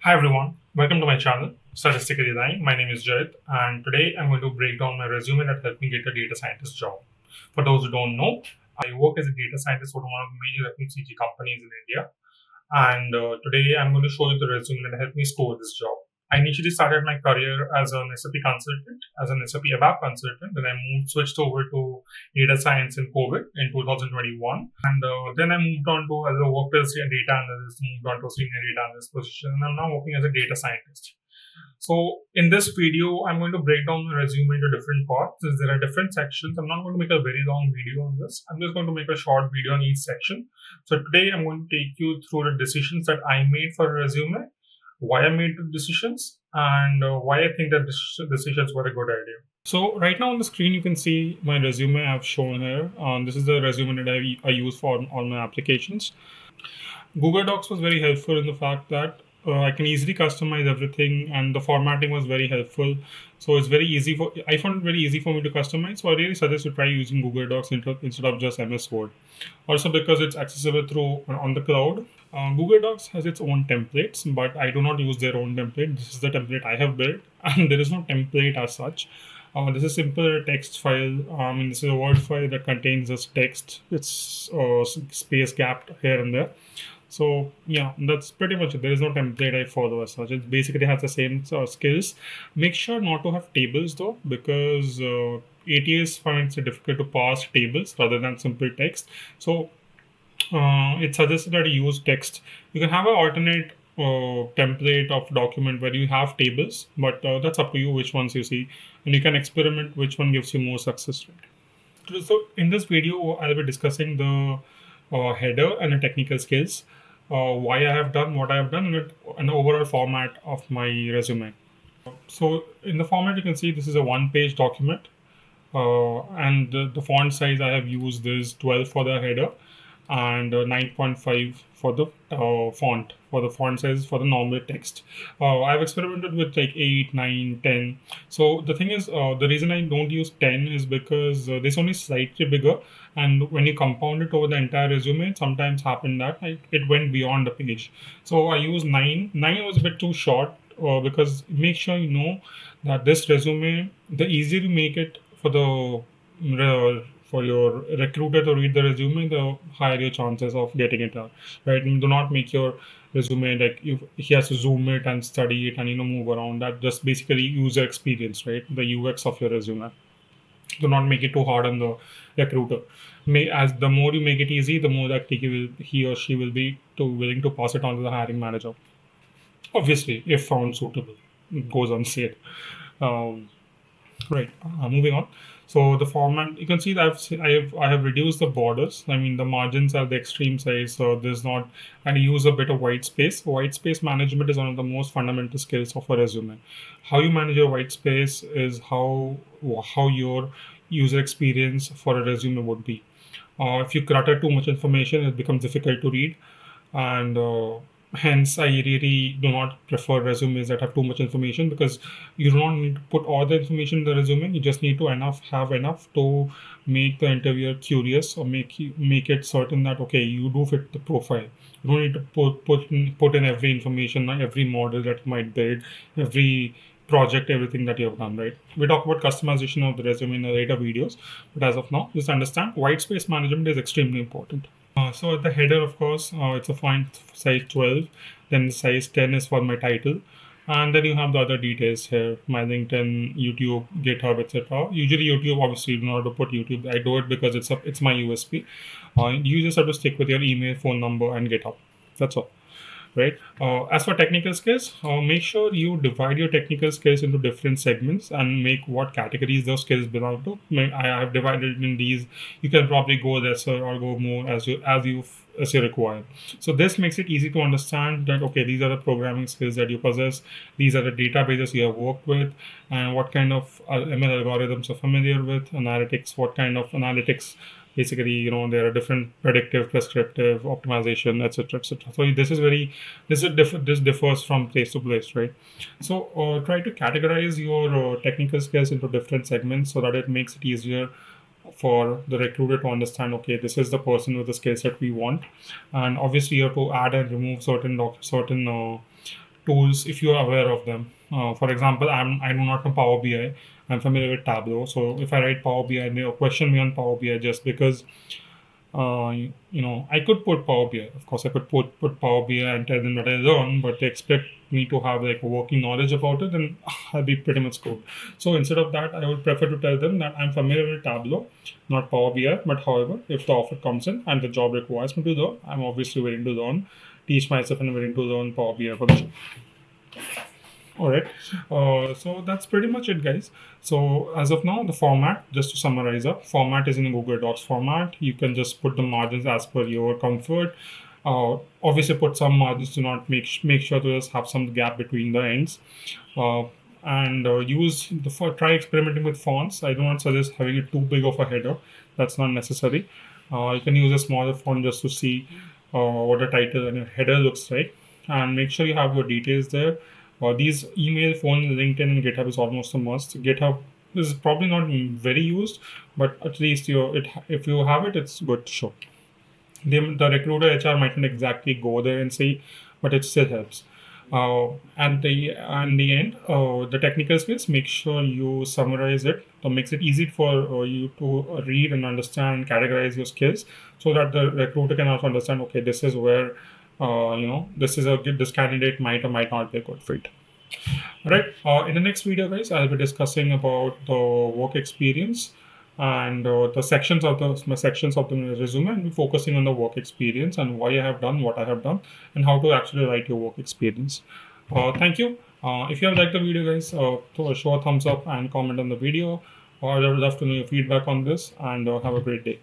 Hi everyone, welcome to my channel, Statistical Design. My name is Jared, and today I'm going to break down my resume that helped me get a data scientist job. For those who don't know, I work as a data scientist for one of the major FMCG companies in India, and today I'm going to show you the resume that helped me score this job. I initially started my career as an SAP consultant, as an SAP ABAP consultant. Then I switched over to data science in COVID in 2021. And then I moved on to, as a workplace data analyst, moved on to senior data analyst position. And I'm now working as a data scientist. So in this video, I'm going to break down the resume into different parts. Since there are different sections, I'm not going to make a very long video on this. I'm just going to make a short video on each section. So today I'm going to take you through the decisions that I made for a resume, why I made the decisions, and why I think that decisions were a good idea. So right now on the screen, you can see my resume I've shown here. This is the resume that I use for all my applications. Google Docs was very helpful in the fact that I can easily customize everything, and the formatting was very helpful. So it's very easy for I found it very easy for me to customize. So I really suggest you try using Google Docs instead of just MS Word. Also because it's accessible through on the cloud. Google Docs has its own templates, but I do not use their own template. This is the template I have built, and there is no template as such. This is simple text file. This is a Word file that contains this text. It's space gapped here and there. So yeah, that's pretty much it. There is no template I follow as such. It basically has the same skills. Make sure not to have tables though, because ATS finds it difficult to parse tables rather than simple text. So it suggested that you use text. You can have an alternate template of document where you have tables, but that's up to you which ones you see, and you can experiment which one gives you more success rate. So in this video, I'll be discussing the header and the technical skills, why I have done what I have done, and the overall format of my resume. So in the format, you can see this is a one-page document, and the font size I have used is 12 for the header and 9.5 for the font size for the normal text. I've experimented with like 8, 9, 10. So the thing is, the reason I don't use 10 is because this one is slightly bigger, and when you compound it over the entire resume, it sometimes happened that it went beyond the page. So I use 9. 9 was a bit too short, because make sure you know that this resume, the easier you make it for the for your recruiter to read the resume, the higher your chances of getting it out. Right? And do not make your resume like he has to zoom it and study it and move around. That just basically user experience, right? The UX of your resume. Do not make it too hard on the recruiter. As the more you make it easy, the more that he or she will be willing to pass it on to the hiring manager. Obviously, if found suitable, it goes unsaid. Um, Right. Moving on. So the format, you can see that I have reduced the borders. I mean, the margins are the extreme size, so there's not. And I use a bit of white space. White space management is one of the most fundamental skills of a resume. How you manage your white space is how your user experience for a resume would be. If you clutter too much information, it becomes difficult to read, and hence I really do not prefer resumes that have too much information, because you do not need to put all the information in the resume. You just need to have enough to make the interviewer curious, or make it certain that okay, you do fit the profile. You don't need to put in every information, every model that you might build, every project, everything that you have done. Right, we talk about customization of the resume in the later videos, but as of now, just understand white space management is extremely important. So at the header, of course, it's a font size 12. Then size 10 is for my title. And then you have the other details here, my LinkedIn, YouTube, GitHub, etc. Usually YouTube, obviously, you do not have to put YouTube. I do it because it's my USP. You just have to stick with your email, phone number, and GitHub. That's all, right? As for technical skills, make sure you divide your technical skills into different segments and make what categories those skills belong to. I have divided in these. You can probably go lesser or go more as you require. So this makes it easy to understand that okay, these are the programming skills that you possess. These are the databases you have worked with, and what kind of ML algorithms you're familiar with. Analytics, what kind of analytics. Basically, there are different predictive, prescriptive, optimization, etc., etc. So this differs from place to place, right? So try to categorize your technical skills into different segments so that it makes it easier for the recruiter to understand. Okay, this is the person with the skill set we want, and obviously you have to add and remove certain tools if you are aware of them. For example, I do not know Power BI. I'm familiar with Tableau. So if I write Power BI, they question me on Power BI just because I could put Power BI. Of course, I could put Power BI and tell them that I learn, but they expect me to have like working knowledge about it, then I'll be pretty much screwed. So instead of that, I would prefer to tell them that I'm familiar with Tableau, not Power BI. But however, if the offer comes in and the job requires me to learn, I'm obviously willing to learn, teach myself, and willing to learn Power BI for the job. All right. So that's pretty much it, guys. So as of now, the format, just to summarize up, format is in a Google Docs format. You can just put the margins as per your comfort. Obviously, put some margins to not make sure to just have some gap between the ends. Uh, and use the try experimenting with fonts. I do not suggest having it too big of a header. That's not necessary. You can use a smaller font just to see what the title and your header looks like, and make sure you have your details there. These email, phone, LinkedIn, and GitHub is almost a must. GitHub is probably not very used, but at least if you have it, it's good to show. The recruiter HR might not exactly go there and say, but it still helps. At the end, the technical skills, make sure you summarize it. So makes it easy for you to read and understand and categorize your skills, so that the recruiter can also understand. Okay, this is where this candidate might or might not be a good fit. All right. In the next video, guys, I'll be discussing about the work experience and the sections of the resume, and be focusing on the work experience and why I have done what I have done and how to actually write your work experience. Thank you. If you have liked the video, guys, show a thumbs up and comment on the video. I would love to know your feedback on this, and have a great day.